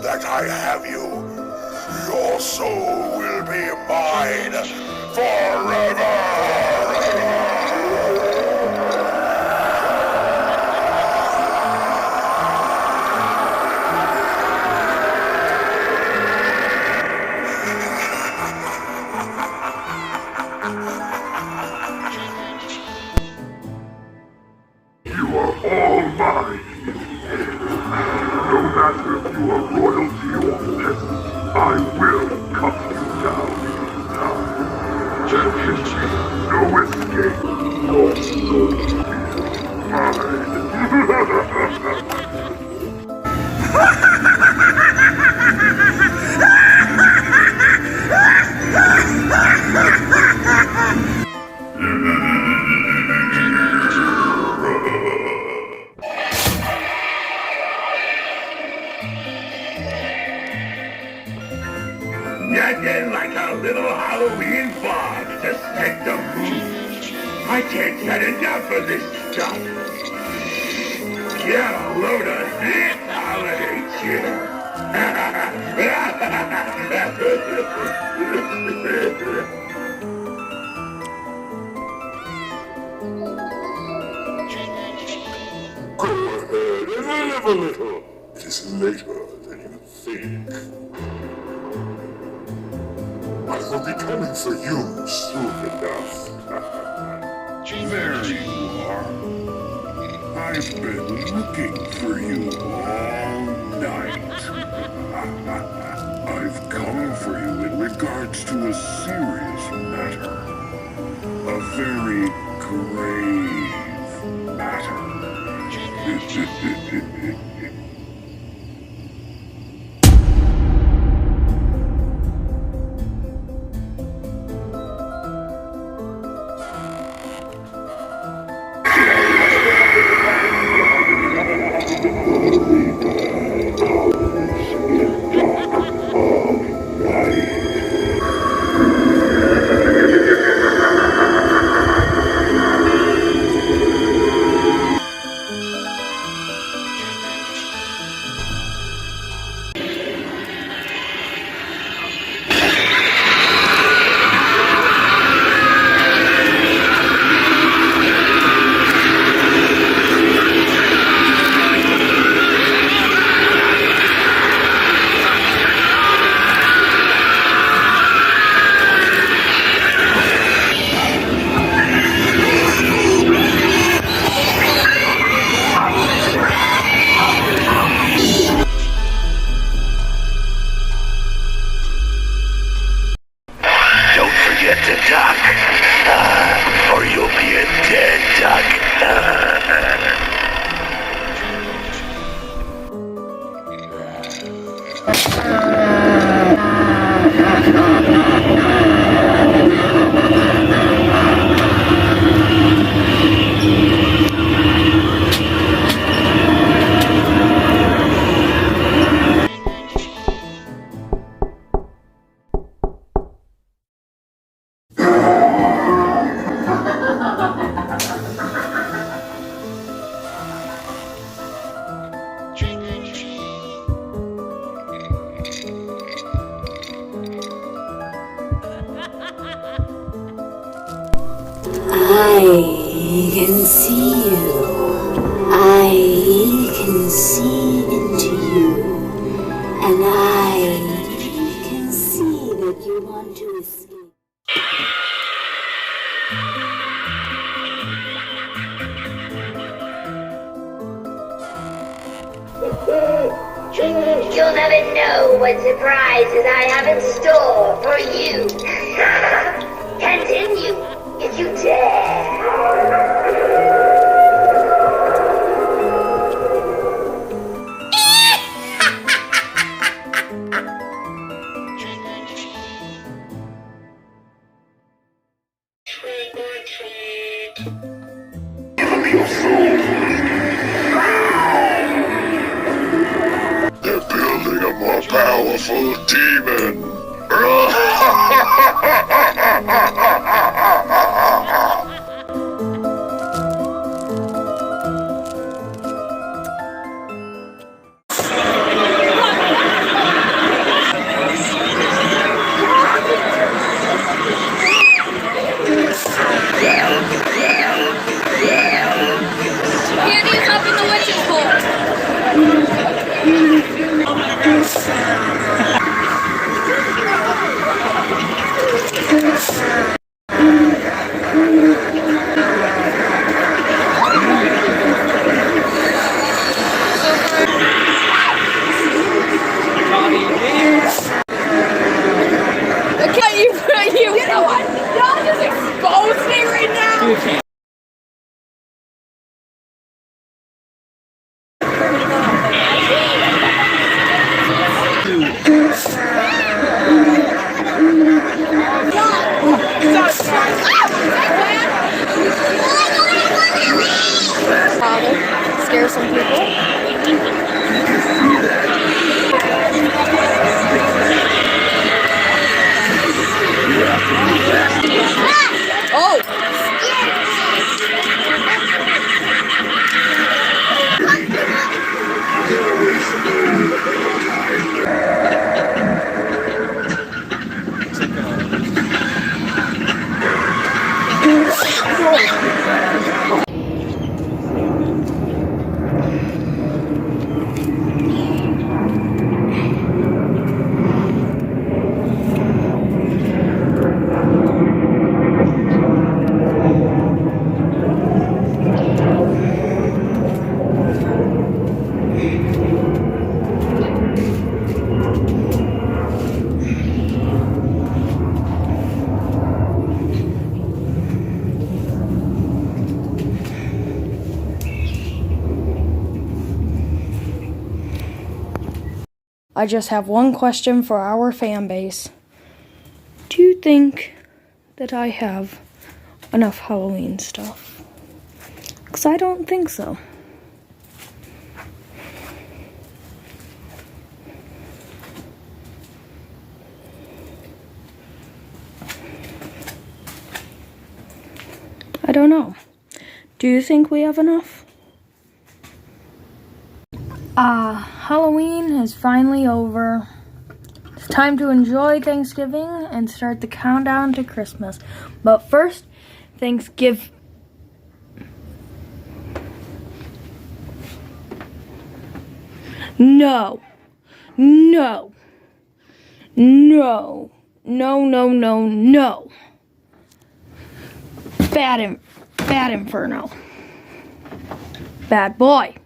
that I have you, your soul will be mine forever! You are all mine. No matter if you are royalty or peasant, I will cut you down in time. There can be no escape. Your soul is mine. Nothing like a little Halloween fog to set the mood. I can't get enough of this stuff. Get a load of this holiday cheer. Go ahead and live a little. It is later than you think. I will be coming for you soon enough. There you are. I've been looking for you all night. I've come for you in regards to a serious matter. A very grave matter. Or you'll be a dead duck. I can see you. I can see into you. And I can see that you want to escape. You'll never know what surprises I have in store for you. Continue, if you dare. They're building a more powerful demon. I just have one question for our fan base. Do you think that I have enough Halloween stuff? Because I don't think so. I don't know. Do you think we have enough? Halloween is finally over. It's time to enjoy Thanksgiving and start the countdown to Christmas. But first, Thanksgiving. No. No. No. No, no, no, no. Bad Inferno. Bad boy.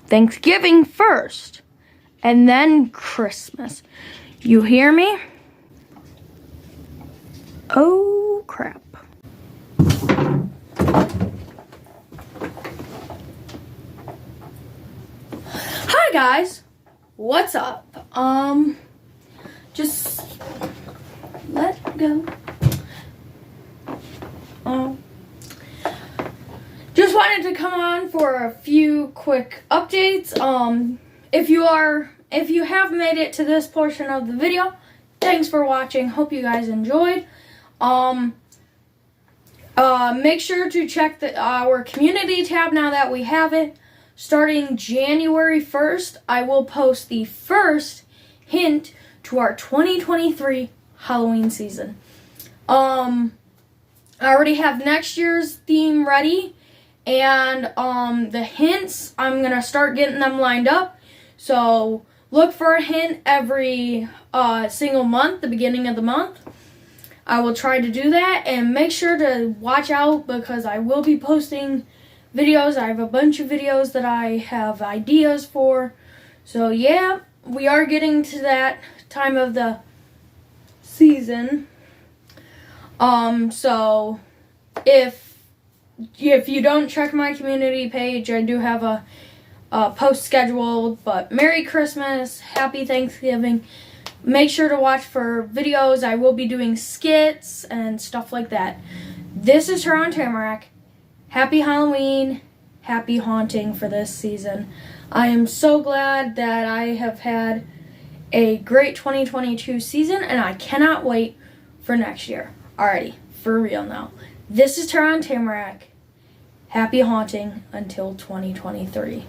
Thanksgiving first, and then Christmas. You hear me? Oh, crap. Hi, guys. What's up? Just let go. Just wanted to come on for a few quick updates. If you have made it to this portion of the video, thanks for watching. Hope you guys enjoyed. Make sure to check our community tab now that we have it. Starting January 1st, I will post the first hint to our 2023 Halloween season. I already have next year's theme ready. And the hints, I'm going to start getting them lined up. So look for a hint every single month, the beginning of the month. I will try to do that. And make sure to watch out because I will be posting videos. I have a bunch of videos that I have ideas for. So yeah, we are getting to that time of the season. So if you don't check my community page, I do have a post scheduled. But Merry Christmas, Happy Thanksgiving. Make sure to watch for videos. I will be doing skits and stuff like that. This is her on Tamarack. Happy Halloween, happy haunting for this season. I am so glad that I have had a great 2022 season, and I cannot wait for next year. Alrighty, for real now. This is Tara on Tamarack. Happy haunting until 2023.